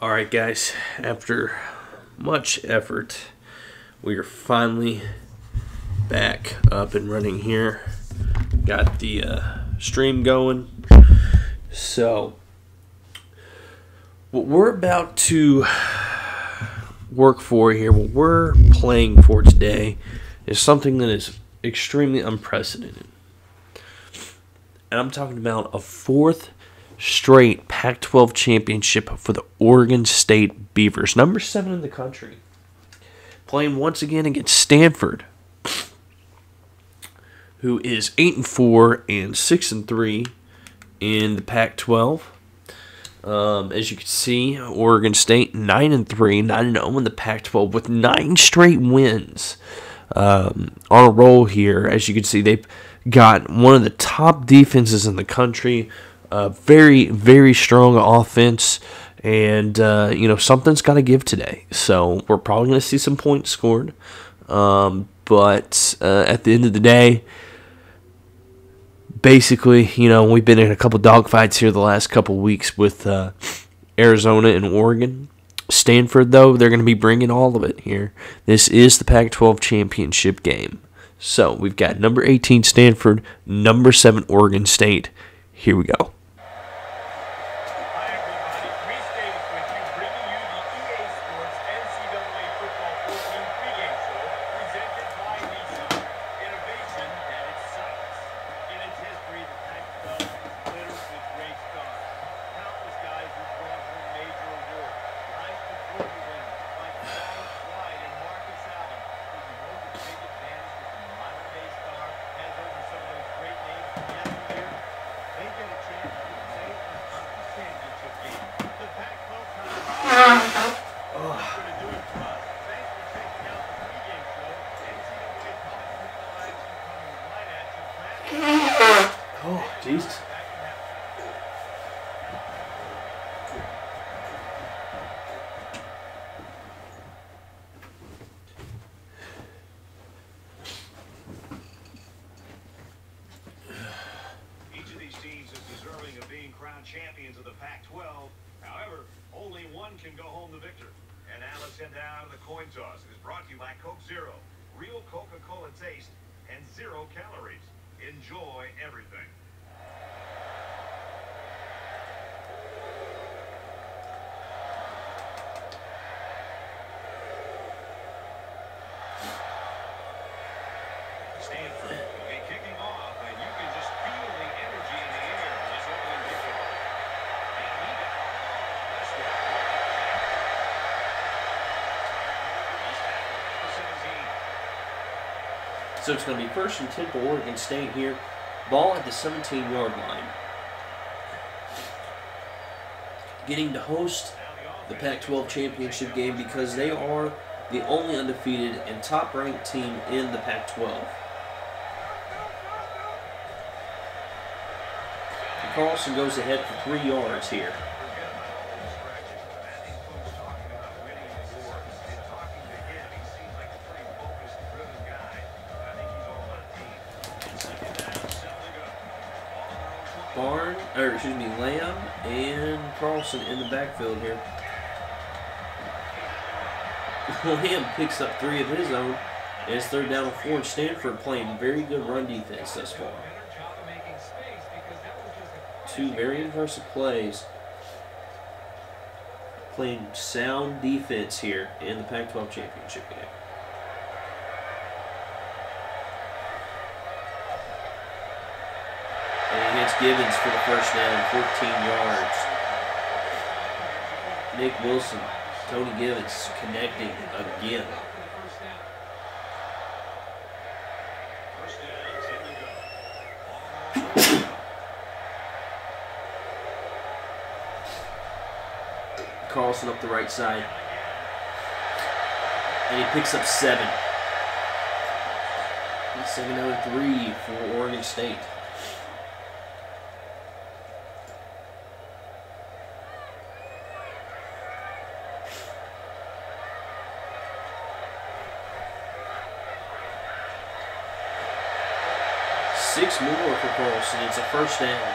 Alright guys, after much effort, we are finally back up and running here. Got the stream going. So, what we're about to work for here, what we're playing for today, is something that is extremely unprecedented. And I'm talking about a fourth straight Pac-12 championship for the Oregon State Beavers, number 7 in the country, playing once again against Stanford, who is 8-4 and 6-3 in the Pac-12. As you can see, Oregon State 9-3, 9-0 in the Pac-12 with 9 straight wins on a roll here. As you can see, they've got one of the top defenses in the country. Very, very strong offense, and something's got to give today. So we're probably going to see some points scored, but at the end of the day, basically, we've been in a couple dogfights here the last couple weeks with Arizona and Oregon. Stanford, though, they're going to be bringing all of it here. This is the Pac-12 championship game. So we've got number 18 Stanford, number 7 Oregon State. Here we go. Oh, Jesus. Each of these teams is deserving of being crowned champions of the Pac-12. However, only one can go home the victor. And now let's head down to the coin toss. It is brought to you by Coke Zero. Real Coca-Cola taste and 0 calories. Enjoy everything. Stanford will be kicking off, and you can just feel the energy in the air for this opening kickoff. And he got this one. He's tackled at the 17. So it's going to be first and 10 for Oregon State here. Ball at the 17-yard line. Getting to host the Pac-12 championship game because they are the only undefeated and top-ranked team in the Pac-12. Carlson goes ahead for 3 yards here. Lamb and Carlson in the backfield here. Lamb picks up 3 of his own. And it's 3rd down and 4. Stanford playing very good run defense thus far. 2 very impressive plays. Playing sound defense here in the Pac-12 championship game. And he gets Gibbons for the first down, 14 yards. Nick Wilson, Tony Gibbons connecting again. Carlson up the right side. And he picks up 7. It's 7-3 for Oregon State. Six more for Carlson. It's a first down.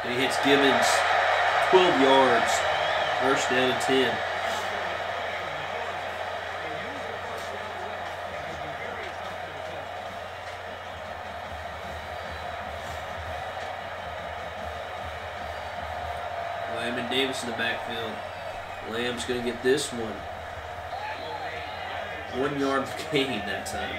And he hits Gibbons 12 yards. First down and 10. Lamb and Davis in the backfield. Lamb's going to get this one. 1 yard gain that time.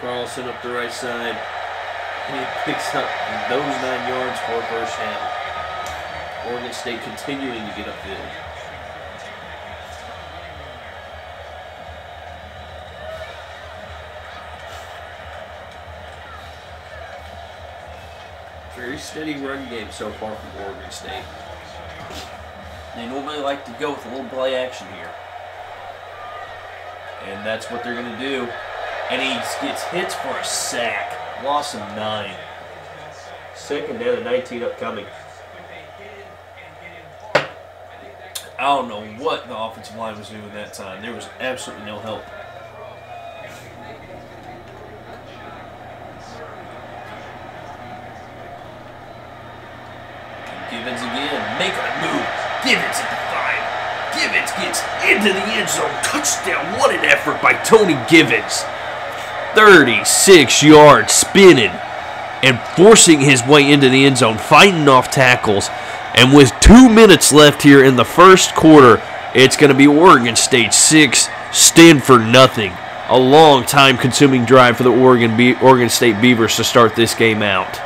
Carlson up the right side. He picks up those 9 yards for a first down. Oregon State continuing to get upfield. Very steady run game so far from Oregon State. They normally like to go with a little play action here. And that's what they're going to do. And he gets hits for a sack. Loss of 9. Second down and 19 upcoming. I don't know what the offensive line was doing that time. There was absolutely no help. Gibbons again. Make a move. Gibbons at the 5. Gibbons gets into the end zone. Touchdown. What an effort by Tony Gibbons. 36 yards spinning and forcing his way into the end zone, fighting off tackles. And with 2 minutes left here in the first quarter, it's going to be Oregon State 6, Stanford nothing. A long time-consuming drive for the Oregon State Beavers to start this game out.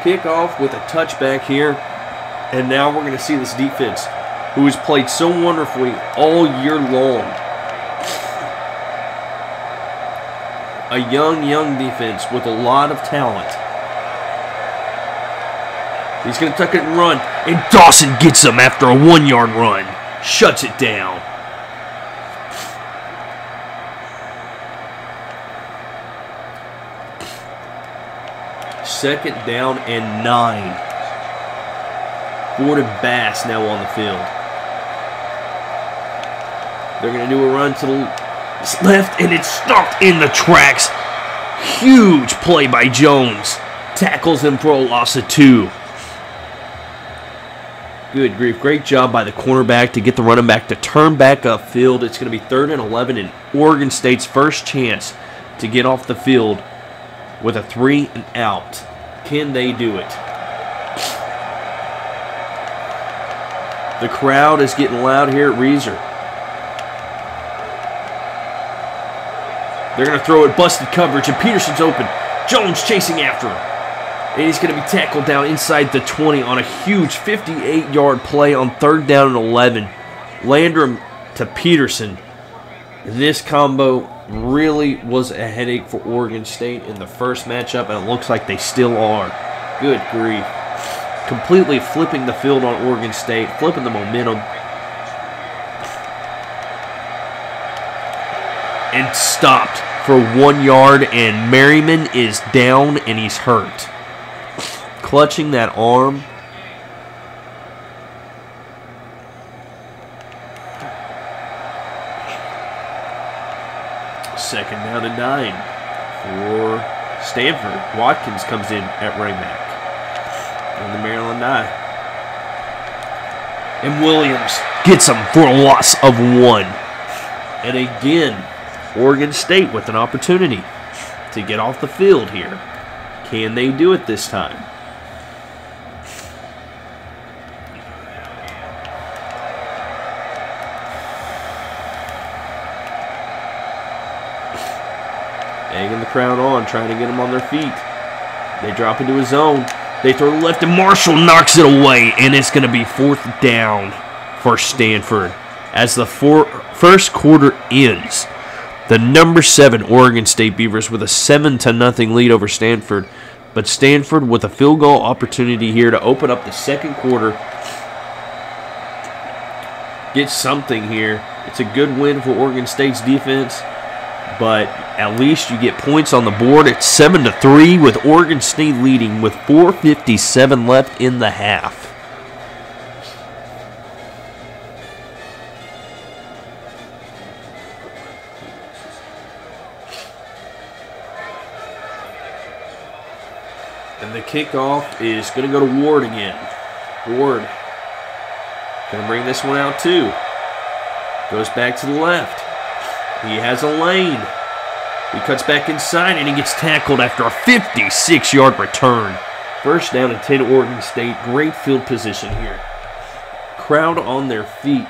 Kickoff with a touchback here, and now we're going to see this defense, who has played so wonderfully all year long. A young defense with a lot of talent. He's going to tuck it and run, and Dawson gets him after a 1 yard run. Shuts it down. Second down and 9. Ford and Bass now on the field. They're going to do a run to the left, and it's stopped in the tracks. Huge play by Jones. Tackles him for a loss of 2. Good grief. Great job by the cornerback to get the running back to turn back upfield. It's going to be 3rd and 11 and Oregon State's first chance to get off the field with a 3 and out. Can they do it? The crowd is getting loud here at Reeser. They're going to throw it, busted coverage, and Peterson's open. Jones chasing after him. And he's going to be tackled down inside the 20 on a huge 58-yard play on 3rd down and 11. Landrum to Peterson. This combo really was a headache for Oregon State in the first matchup, and it looks like they still are. Good grief. Completely flipping the field on Oregon State, flipping the momentum. And stopped for 1 yard, and Merriman is down and he's hurt. Clutching that arm. Second down and 9 for Stanford. Watkins comes in at running back on the Maryland I. And Williams gets him for a loss of 1. And again, Oregon State with an opportunity to get off the field here. Can they do it this time? Egging the crowd on, trying to get them on their feet. They drop into a zone. They throw left, and Marshall knocks it away, and it's going to be 4th down for Stanford. As the first quarter ends, the number 7 Oregon State Beavers with a 7-0 lead over Stanford. But Stanford with a field goal opportunity here to open up the second quarter. get something here. It's a good win for Oregon State's defense, but at least you get points on the board. It's 7-3 with Oregon State leading with 4:57 left in the half. And the kickoff is going to go to Ward again. Ward going to bring this one out too. Goes back to the left. He has a lane. He cuts back inside and he gets tackled after a 56-yard return. First down and 10 Oregon State. Great field position here. Crowd on their feet.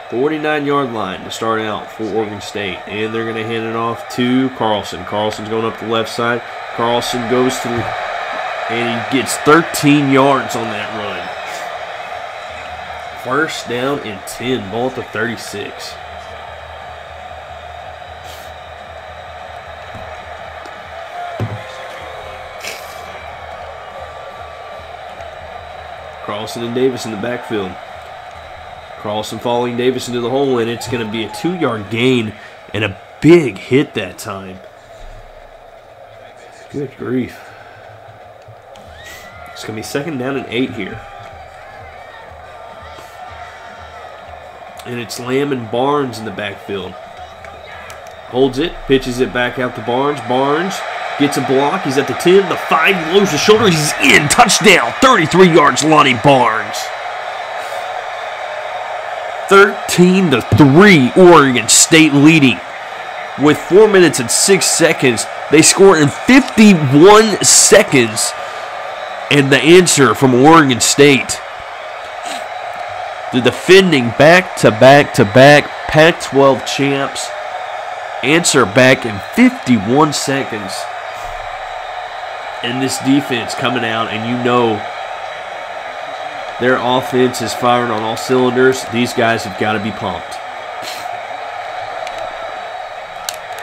$49-yard line to start out for Oregon State. And they're going to hand it off to Carlson. Carlson's going up the left side. Carlson goes to, and he gets 13 yards on that run. First down and 10, ball at the 36. Carlson and Davis in the backfield. Carlson following Davis into the hole, and it's going to be a 2-yard gain and a big hit that time. Good grief. It's going to be second down and 8 here. And it's Lamb and Barnes in the backfield. Holds it, pitches it back out to Barnes. Barnes gets a block. He's at the 10, the 5, lowers the shoulder. He's in. Touchdown. 33 yards, Lonnie Barnes. 13-3, Oregon State leading. With 4 minutes and 6 seconds, they score in 51 seconds. And the answer from Oregon State. The defending back-to-back-to-back Pac-12 champs answer back in 51 seconds. And this defense coming out, and you know their offense is firing on all cylinders. These guys have got to be pumped.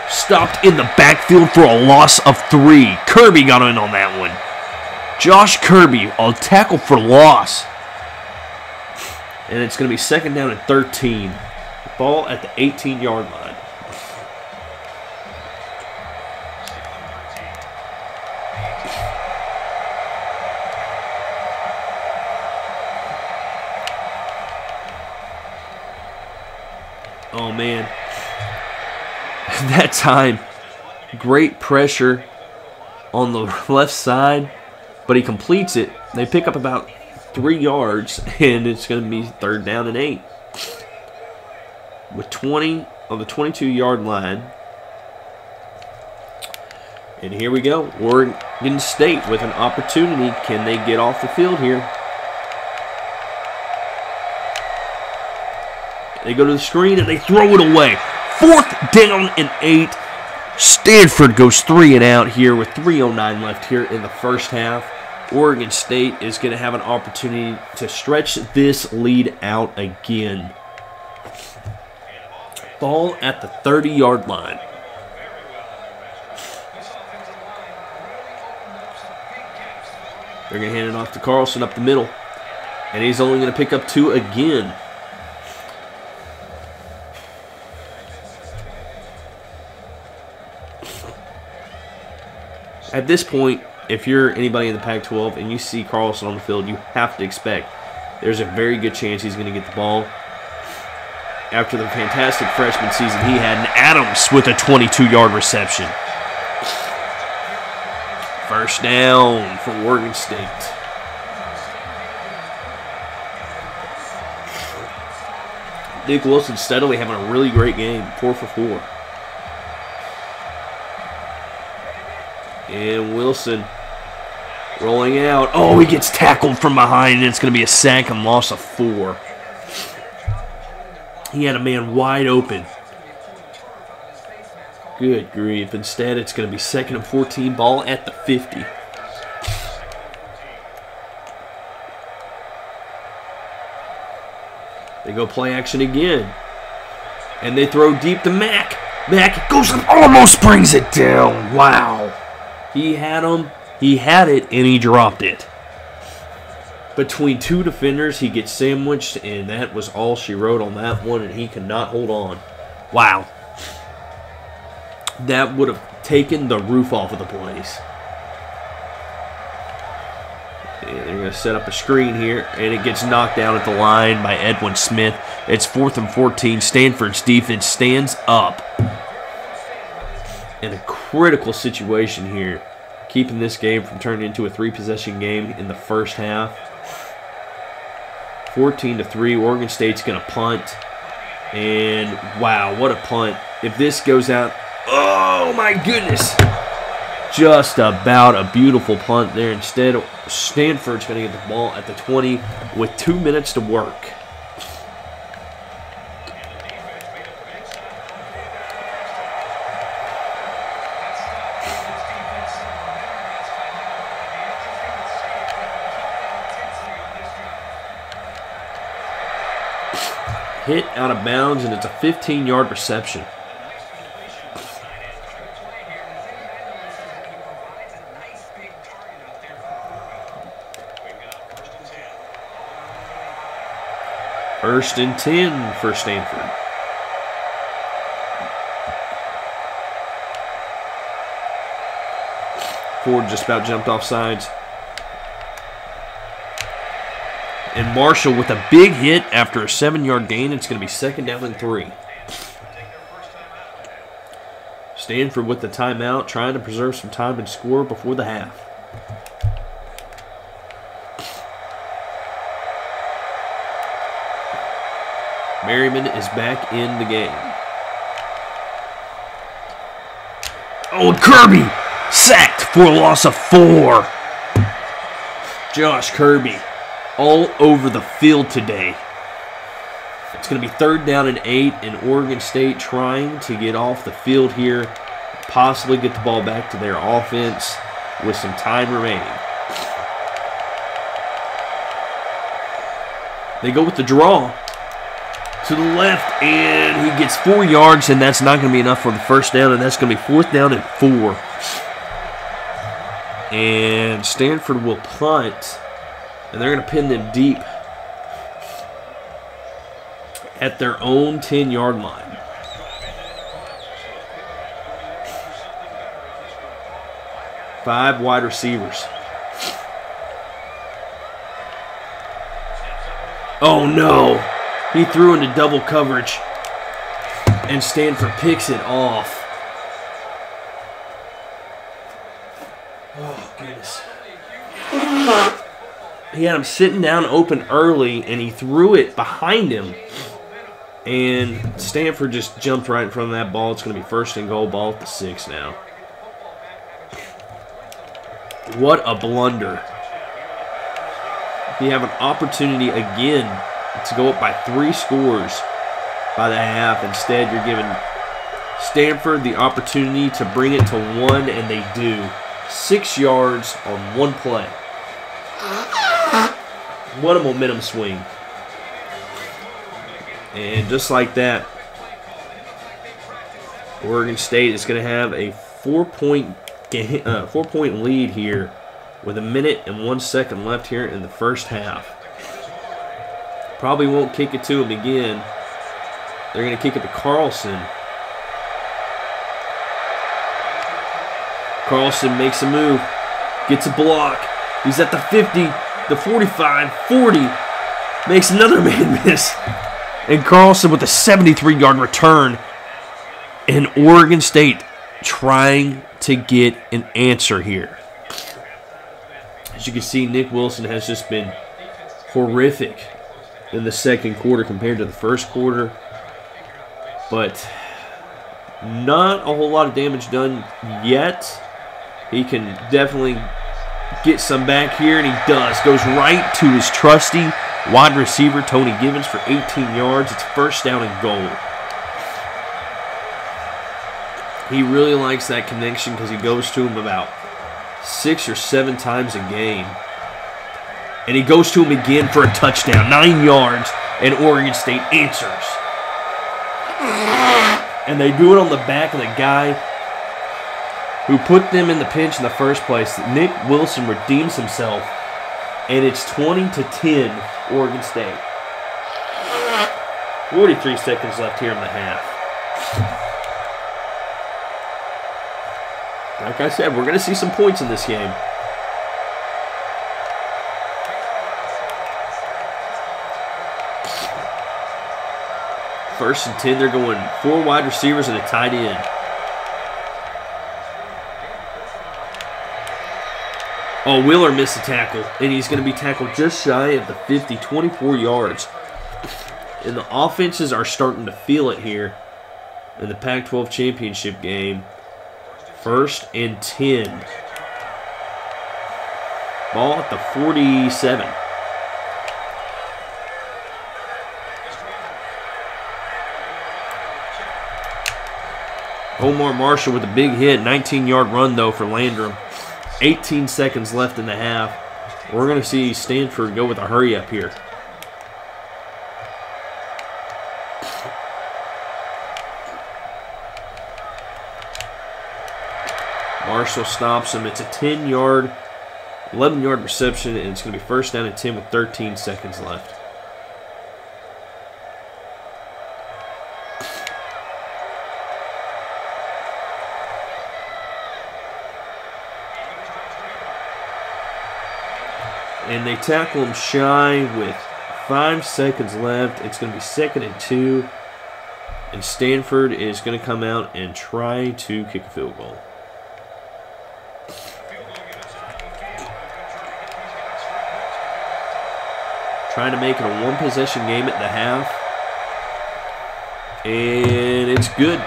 Stopped in the backfield for a loss of 3. Kirby got in on that one. Josh Kirby, a tackle for loss. And it's going to be second down and 13. Ball at the 18-yard line. Oh, man. That time, great pressure on the left side, but he completes it. They pick up about 3 yards, and it's going to be third down and 8. With 20 on the 22-yard line. And here we go. Oregon State with an opportunity. Can they get off the field here? They go to the screen, and they throw it away. Fourth down and 8. Stanford goes 3 and out here with 3:09 left here in the first half. Oregon State is going to have an opportunity to stretch this lead out again. Ball at the 30-yard line. They're going to hand it off to Carlson up the middle. And he's only going to pick up 2 again. At this point, if you're anybody in the Pac-12 and you see Carlson on the field, you have to expect there's a very good chance he's going to get the ball. After the fantastic freshman season he had, and Adams with a 22-yard reception. First down for Oregon State. Nick Wilson steadily having a really great game, 4 for 4. And Wilson rolling out. Oh, he gets tackled from behind, and it's going to be a sack and loss of 4. He had a man wide open. Good grief. Instead, it's going to be second and 14, ball at the 50. They go play action again. And they throw deep to Mack. Mack goes and almost brings it down. Wow. He had him, he had it, and he dropped it. between two defenders. He gets sandwiched, and that was all she wrote on that one, and he could not hold on. Wow. That would have taken the roof off of the place. And they're going to set up a screen here, and it gets knocked down at the line by Edwin Smith. It's 4th and 14. Stanford's defense stands up in a critical situation here, keeping this game from turning into a 3-possession game in the first half. 14-3. Oregon State's going to punt. And, wow, what a punt. If this goes out, oh, my goodness. Just about a beautiful punt there. Instead, Stanford's going to get the ball at the 20 with 2 minutes to work. Hit out of bounds, and it's a 15-yard reception. First and 10 for Stanford. Ford just about jumped off sides. And Marshall with a big hit after a 7-yard gain. It's going to be 2nd down and 3. Stanford with the timeout, trying to preserve some time and score before the half. Merriman is back in the game. Oh, Kirby sacked for a loss of 4. Josh Kirby all over the field today. It's going to be 3rd down and 8, and Oregon State trying to get off the field here, possibly get the ball back to their offense with some time remaining. They go with the draw to the left, and he gets 4 yards, and that's not going to be enough for the first down, and that's going to be 4th down and 4. And Stanford will punt, and they're going to pin them deep at their own 10-yard line. Five wide receivers. Oh, no. He threw into double coverage, and Stanford picks it off. Oh, goodness. He had him sitting down open early, and he threw it behind him. And Stanford just jumped right in front of that ball. It's going to be 1st and goal, ball at the 6 now. What a blunder. You have an opportunity again to go up by 3 scores by the half. Instead, you're giving Stanford the opportunity to bring it to 1, and they do. 6 yards on 1 play. What a momentum swing. And just like that, Oregon State is going to have a 4-point lead here with 1 minute and 1 second left here in the first half. Probably won't kick it to him again. They're going to kick it to Carlson. Carlson makes a move, gets a block. He's at the 50, the 45, 40, makes another man miss. And Carlson with a 73-yard return. And Oregon State trying to get an answer here. As you can see, Nick Wilson has just been horrific in the second quarter compared to the first quarter. But not a whole lot of damage done yet. He can definitely get some back here, and he does. Goes right to his trusty wide receiver, Tony Givens, for 18 yards. It's 1st down and goal. He really likes that connection because he goes to him about 6 or 7 times a game. And he goes to him again for a touchdown. 9 yards, and Oregon State answers. And they do it on the back of the guy who put them in the pinch in the first place. Nick Wilson redeems himself And it's 20-10, Oregon State. 43 seconds left here in the half. Like I said, we're going to see some points in this game. First and 10, they're going 4 wide receivers and a tight end. Oh, Wheeler missed a tackle, and he's going to be tackled just shy of the 50, 24 yards. And the offenses are starting to feel it here in the Pac-12 championship game. First and 10. Ball at the 47. Omar Marshall with a big hit. 19-yard run, though, for Landrum. 18 seconds left in the half. We're going to see Stanford go with a hurry-up here. Marshall stops him. It's a 10-yard, 11-yard reception, and it's going to be first down and 10 with 13 seconds left. And they tackle him shy with 5 seconds left. It's going to be second and 2. And Stanford is going to come out and try to kick a field goal. Trying to make it a one-possession game at the half. And it's good.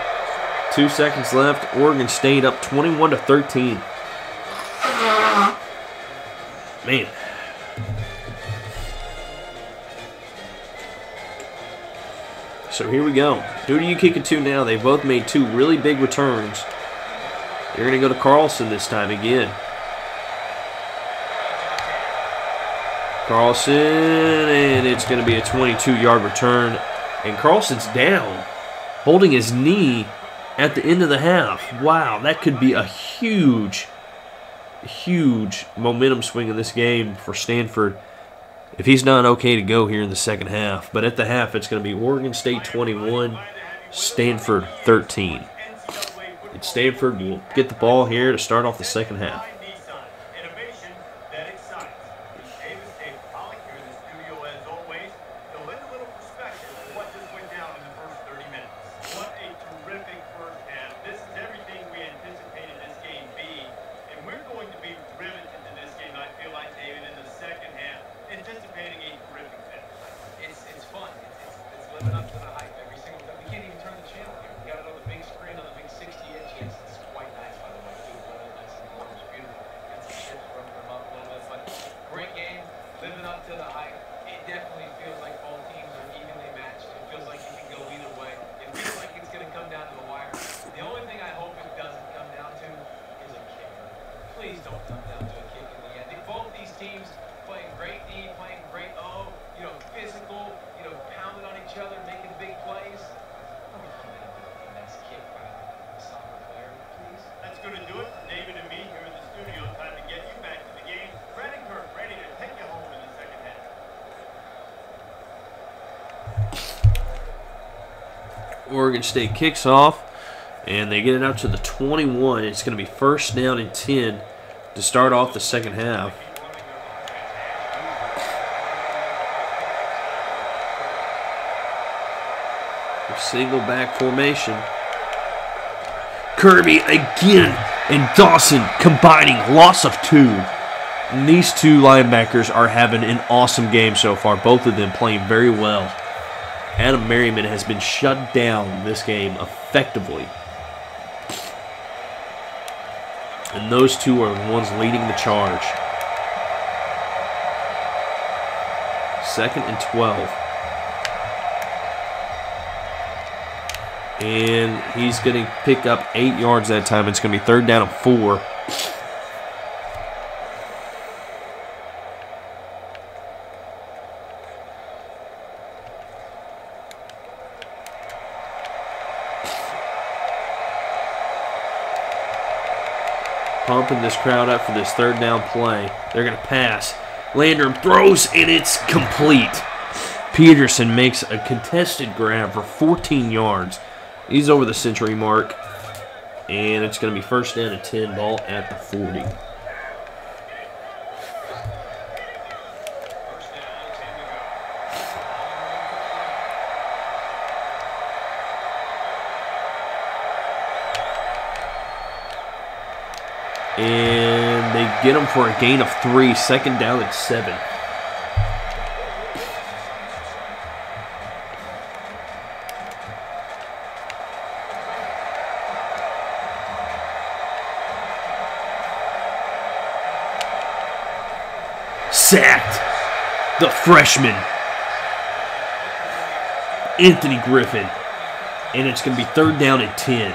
2 seconds left. Oregon State up 21-13. Man. So here we go. Who do you kick it to now? They've both made 2 really big returns. They're going to go to Carlson this time again. Carlson, and it's going to be a 22-yard return. And Carlson's down, holding his knee at the end of the half. Wow, that could be a huge momentum swing in this game for Stanford if he's not okay to go here in the second half. But at the half, it's going to be Oregon State 21, Stanford 13. And Stanford will get the ball here to start off the second half. Oregon State kicks off, and they get it out to the 21. It's going to be first down and 10 to start off the second half. Single back formation. Kirby again, and Dawson combining, loss of 2. And these 2 linebackers are having an awesome game so far, both of them playing very well. Adam Merriman has been shut down this game effectively. And those 2 are the ones leading the charge. Second and 12. And he's going to pick up 8 yards that time. It's going to be third down and 4. Pumping this crowd up for this third down play. They're going to pass. Landrum throws, and it's complete. Peterson makes a contested grab for 14 yards. He's over the century mark, and it's going to be first down and 10, ball at the 40. And they get him for a gain of 3, second down and 7. Sacked. The freshman, Anthony Griffin. And it's going to be third down and 10.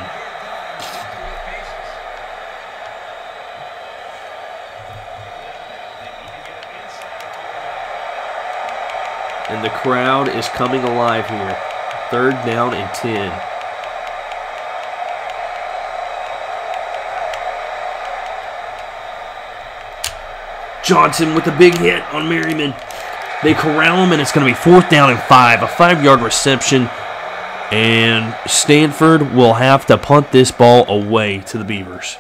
And the crowd is coming alive here. Third down and 10. Johnson with a big hit on Merriman. They corral him, and it's going to be fourth down and 5. A 5-yard reception. And Stanford will have to punt this ball away to the Beavers.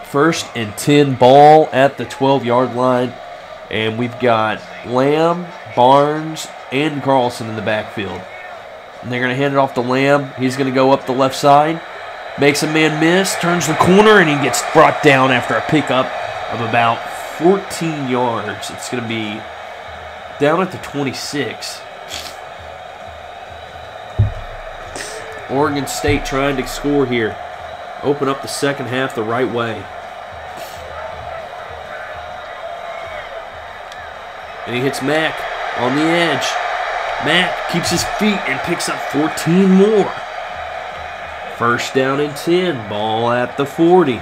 First and 10, ball at the 12-yard line. And we've got Lamb, Barnes, and Carlson in the backfield. And they're going to hand it off to Lamb. He's going to go up the left side. Makes a man miss, turns the corner, and he gets brought down after a pickup of about 14 yards. It's going to be down at the 26. Oregon State trying to score here. Open up the second half the right way. And he hits Mack on the edge. Mack keeps his feet and picks up 14 more. First down and 10. Ball at the 40.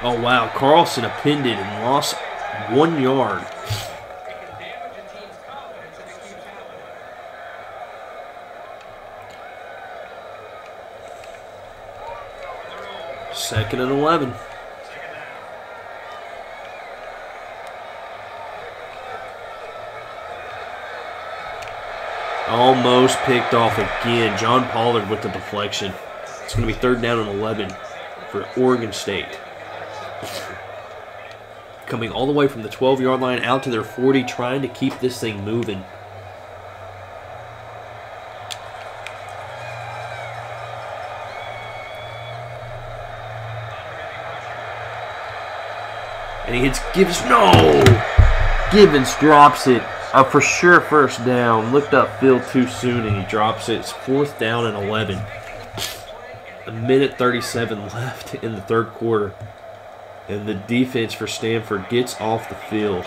Oh, wow. Carlson appended and lost 1 yard. Second and 11. Almost picked off again. John Pollard with the deflection. It's going to be third down and 11 for Oregon State. Coming all the way from the 12-yard line out to their 40, trying to keep this thing moving. And he hits Givens. No! Givens drops it. For sure first down. Looked upfield too soon and he drops it. It's fourth down and 11. A minute 37 left in the third quarter. And the defense for Stanford gets off the field.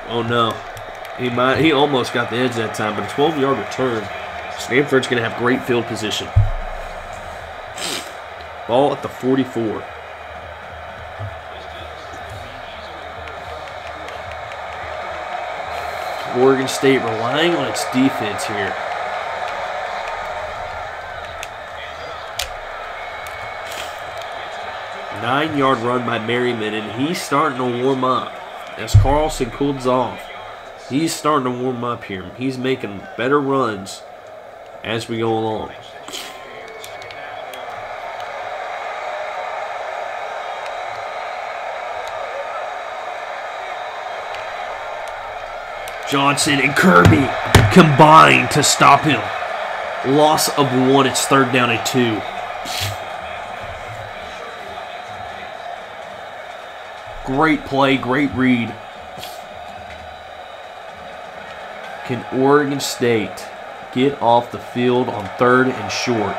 Oh no. He almost got the edge that time, but a 12-yard return. Stanford's going to have great field position. Ball at the 44. Oregon State relying on its defense here. Nine-yard run by Merriman, and he's starting to warm up. As Carlson cools off, he's starting to warm up here. He's making better runs as we go along. Johnson and Kirby combine to stop him. Loss of 1. It's third down and 2. Great play, great read. Can Oregon State get off the field on third and short?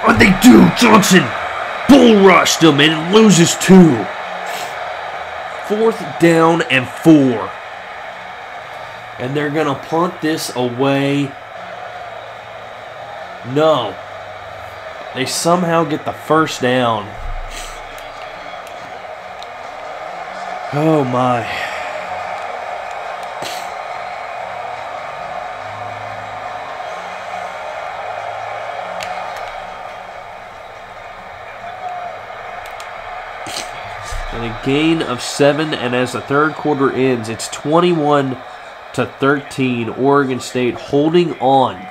Oh, they do! Johnson! Bull rush still, man, and loses 2. 4th down and 4. And they're going to punt this away. No. They somehow get the first down. Oh, my. And a gain of 7, and as the third quarter ends, it's 21-13. Oregon State holding on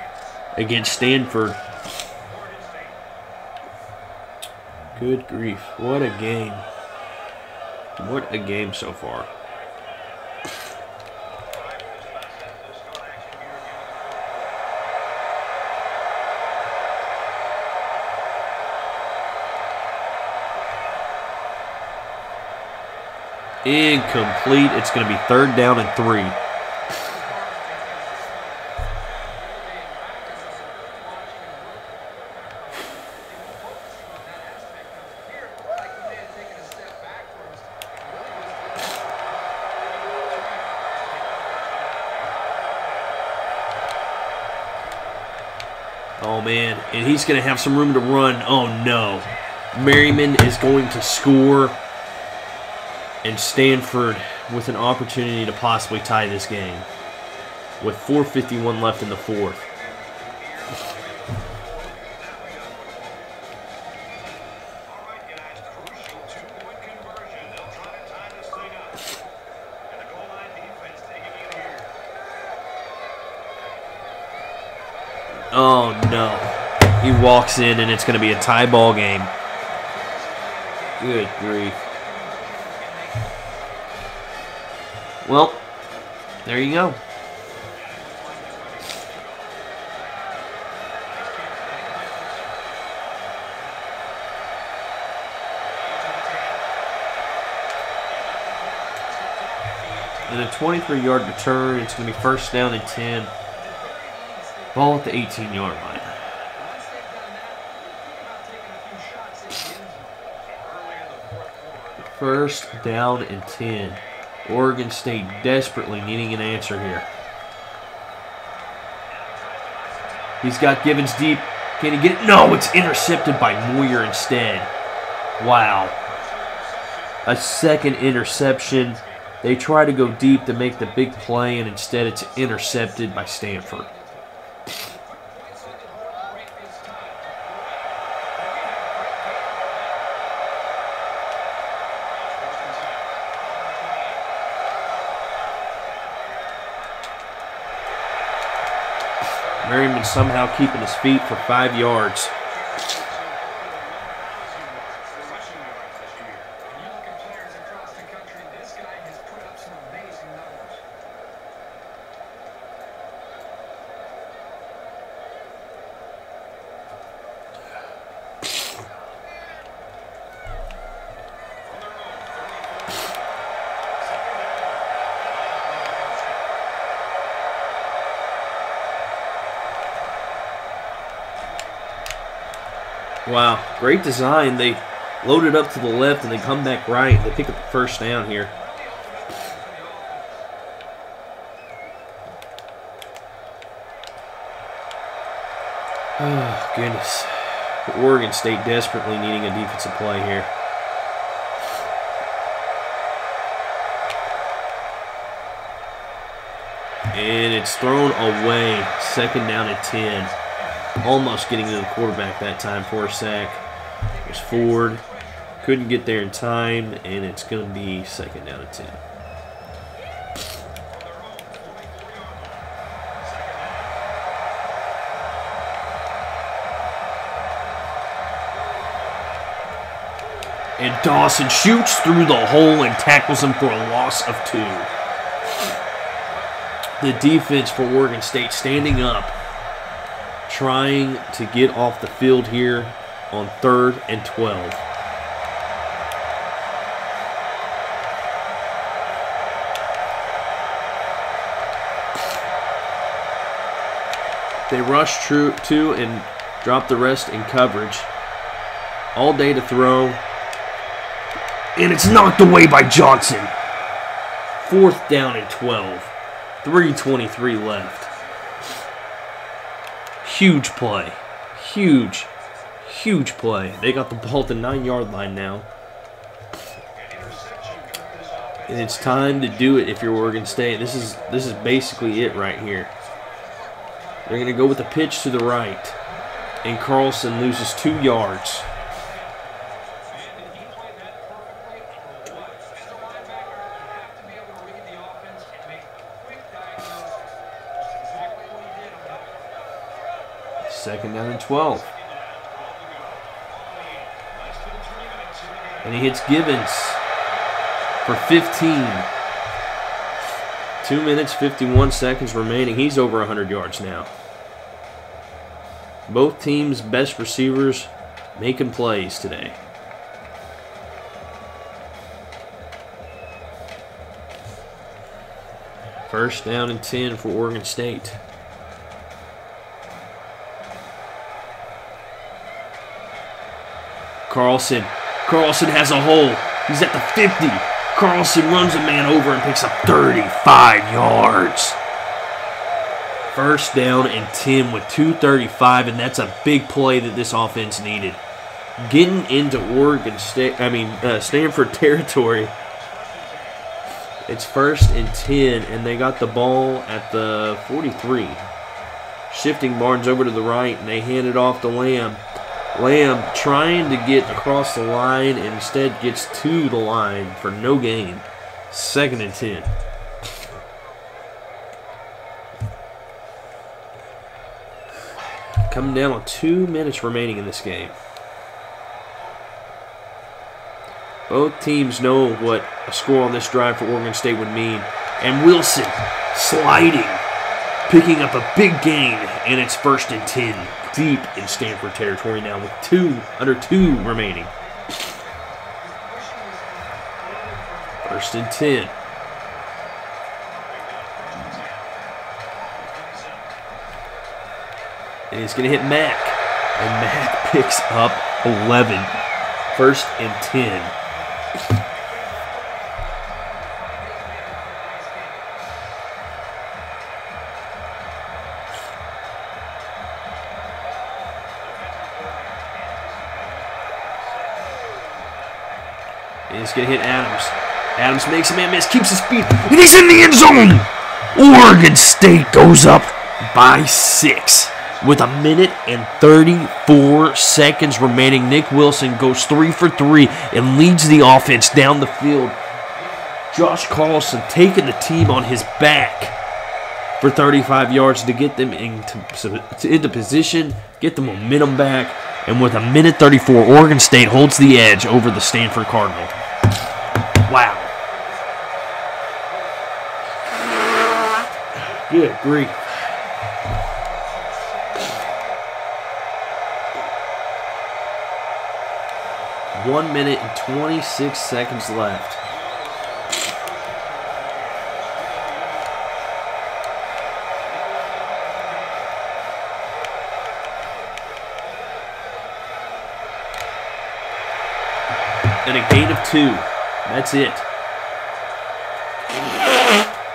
against Stanford. Good grief. What a game. What a game so far. Incomplete. It's going to be 3rd down and 3. Oh, man. And he's going to have some room to run. Oh, no. Merriman is going to score. And Stanford with an opportunity to possibly tie this game with 4:51 left in the 4th. Oh, no. He walks in, and it's going to be a tie ball game. Good grief. Well, there you go. And a 23-yard return. It's going to be 1st down and 10. Ball at the 18-yard line. First down and 10. Oregon State desperately needing an answer here. He's got Givens deep. Can he get it? No, it's intercepted by Moyer instead. Wow. A second interception. They try to go deep to make the big play, and instead it's intercepted by Stanford. Merriman somehow keeping his feet for 5 yards. Wow, great design. They load it up to the left and they come back right. They pick up the first down here. Oh, goodness. Oregon State desperately needing a defensive play here. And it's thrown away. 2nd down and 10. Almost getting to the quarterback that time for a sack. It was Ford. Couldn't get there in time, and it's going to be 2nd down and 10. And Dawson shoots through the hole and tackles him for a loss of 2. The defense for Oregon State standing up, trying to get off the field here on 3rd and 12. They rush to and drop the rest in coverage. All day to throw. And it's knocked away by Johnson. 4th down and 12. 3:23 left. Huge play. Huge play. They got the ball at the 9-yard line now. And it's time to do it if you're Oregon State. This is basically it right here. They're going to go with the pitch to the right. And Carlson loses 2 yards. Second down and 12. And he hits Gibbons for 15. 2 minutes, 51 seconds remaining. He's over 100 yards now. Both teams' best receivers making plays today. First down and 10 for Oregon State. Carlson has a hole. He's at the 50. Carlson runs a man over and picks up 35 yards. First down and 10 with 2:35, and that's a big play that this offense needed. Getting into Stanford territory. It's 1st and 10, and they got the ball at the 43. Shifting Barnes over to the right, and they hand it off to Lamb. Lamb trying to get across the line, and instead gets to the line for no gain. 2nd and 10. Coming down on 2 minutes remaining in this game. Both teams know what a score on this drive for Oregon State would mean. And Wilson sliding, picking up a big gain, and it's 1st and 10. Deep in Stanford territory now with under 2 remaining. 1st and 10. And he's going to hit Mack. And Mack picks up 11. 1st and 10. And he's going to hit Adams. Adams makes a man miss, keeps his feet, and he's in the end zone! Oregon State goes up by 6. With 1 minute and 34 seconds remaining, Nick Wilson goes 3 for 3 and leads the offense down the field. Josh Carlson taking the team on his back for 35 yards to get them into position, get the momentum back, and with 1 minute 34, Oregon State holds the edge over the Stanford Cardinal. Wow. Good grief. One minute and 26 seconds left. And a gain of 2. That's it.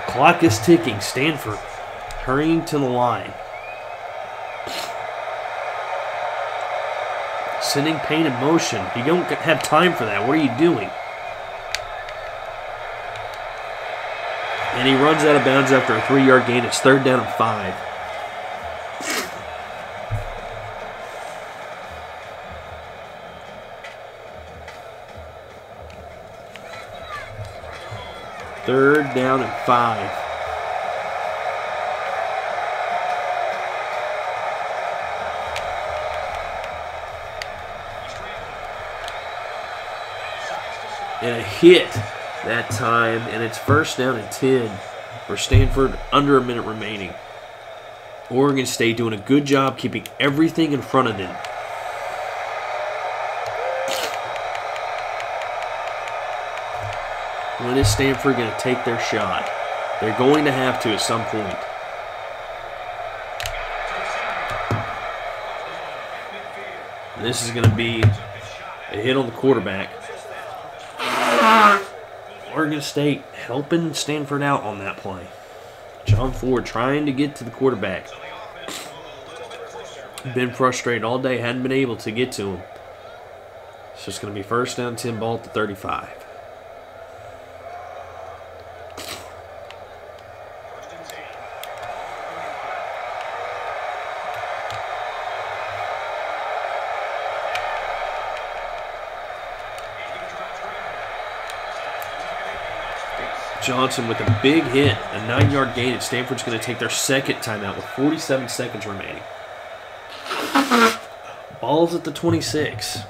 Clock is ticking. Stanford hurrying to the line. Sending Payne in motion. You don't have time for that. What are you doing? And he runs out of bounds after a 3-yard gain. It's 3rd down and 5. Third down and 5. And a hit that time, and it's 1st down and 10 for Stanford, under a minute remaining. Oregon State doing a good job keeping everything in front of them. When is Stanford going to take their shot? They're going to have to at some point. And this is going to be a hit on the quarterback. Oregon State helping Stanford out on that play. John Ford trying to get to the quarterback. Been frustrated all day, hadn't been able to get to him. It's just going to be first down 10, ball at the 35. Johnson with a big hit, a 9-yard gain, and Stanford's going to take their second timeout with 47 seconds remaining. Ball's at the 26.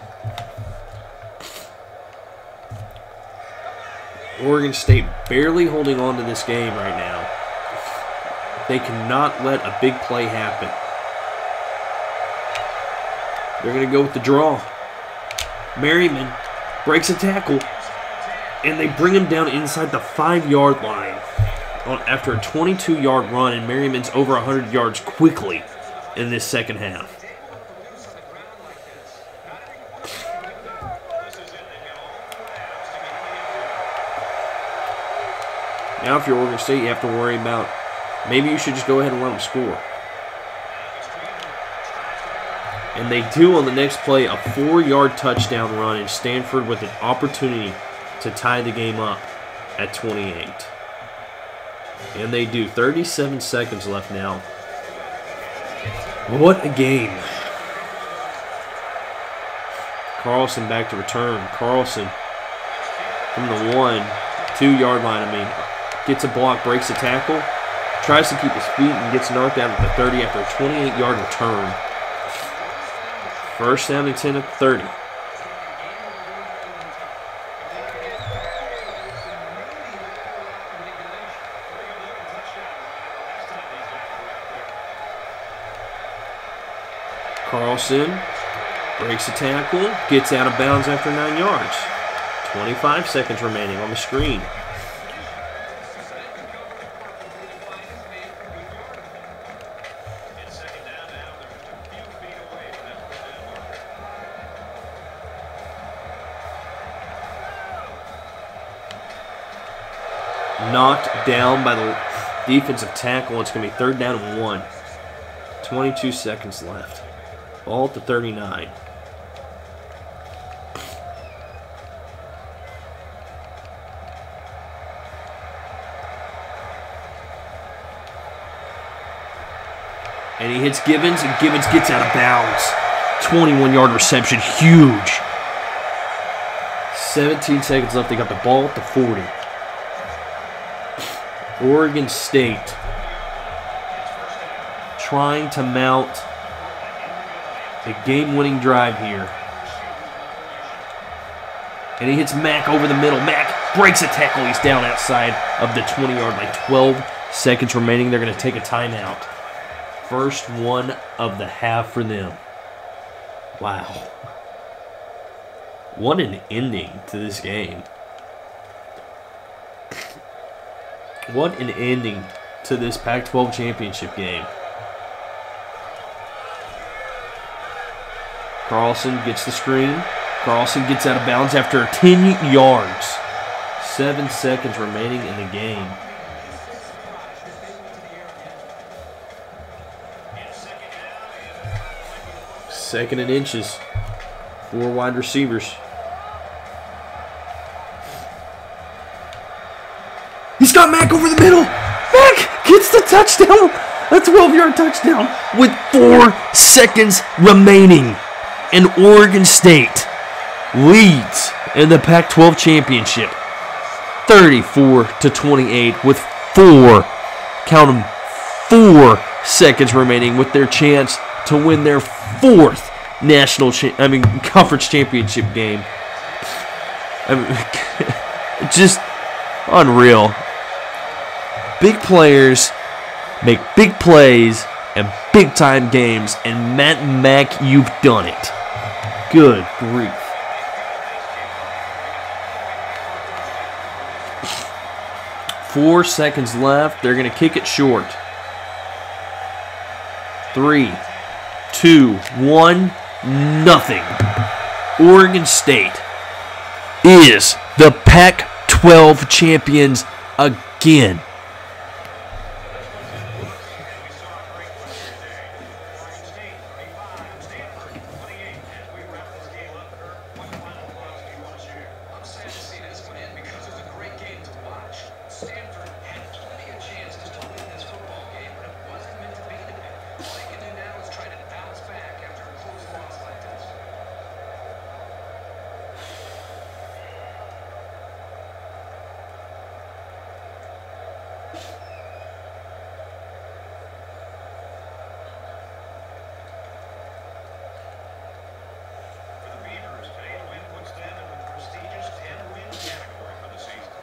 Oregon State barely holding on to this game right now. They cannot let a big play happen. They're going to go with the draw. Merriman breaks a tackle, and they bring him down inside the 5-yard line after a 22-yard run, and Merriman's over 100 yards quickly in this second half. Now if you're Oregon State, you have to worry about maybe you should just go ahead and let them score. And they do on the next play, a 4-yard touchdown run, and Stanford with an opportunity to tie the game up at 28. And they do. 37 seconds left now. What a game. Carlson back to return. Carlson from the 2-yard line, gets a block, breaks a tackle, tries to keep his feet, and gets knocked out at the 30 after a 28-yard return. First down and 10 at the 30. Carlson breaks a tackle, gets out of bounds after 9 yards. 25 seconds remaining on the screen. Knocked down by the defensive tackle. It's going to be third down and 1. 22 seconds left. Ball at the 39. And he hits Gibbons, and Gibbons gets out of bounds. 21-yard reception, huge. 17 seconds left. They got the ball at the 40. Oregon State trying to mount a game-winning drive here. And he hits Mack over the middle. Mack breaks a tackle. He's down outside of the 20-yard line. 12 seconds remaining. They're going to take a timeout. First one of the half for them. Wow. What an ending to this game. What an ending to this Pac-12 championship game. Carlson gets the screen. Carlson gets out of bounds after 10 yards. 7 seconds remaining in the game. Second and inches. 4 wide receivers. He's got Mack over the middle. Mack gets the touchdown. A 12-yard touchdown with 4 seconds remaining. And Oregon State leads in the Pac-12 championship 34-28 with 4 seconds remaining, with their chance to win their 4th conference championship game. Just unreal. Big players make big plays and big-time games, and Matt Mack, you've done it. Good grief. Four seconds left. They're going to kick it short. 3, 2, 1, nothing. Oregon State is the Pac-12 Pac-12 champions again. We saw a great one here today. Oregon State 35, Stanford 28. As we wrap this game up, Kirk, what final thoughts do you want to share? I'm sad to see this one end because it was a great game to watch. Stanford had plenty of chances to win this football game, but it wasn't meant to be today. All they can do now is try to bounce back after a close loss like this. For the Beavers, today's win puts them in the prestigious 10-win category for the season.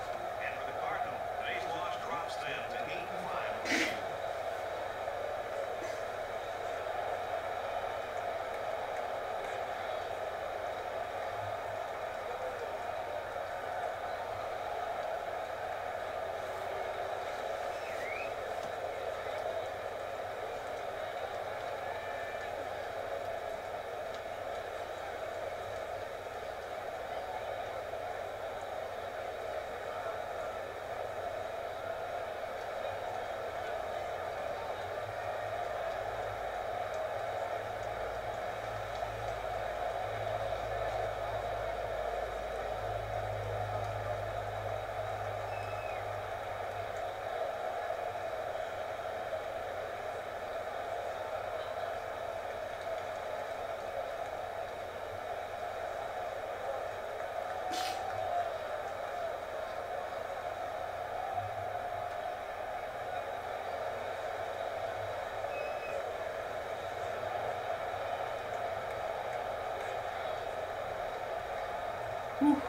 And for the Cardinals, today's loss drops them to 8-5 on the season. Whew.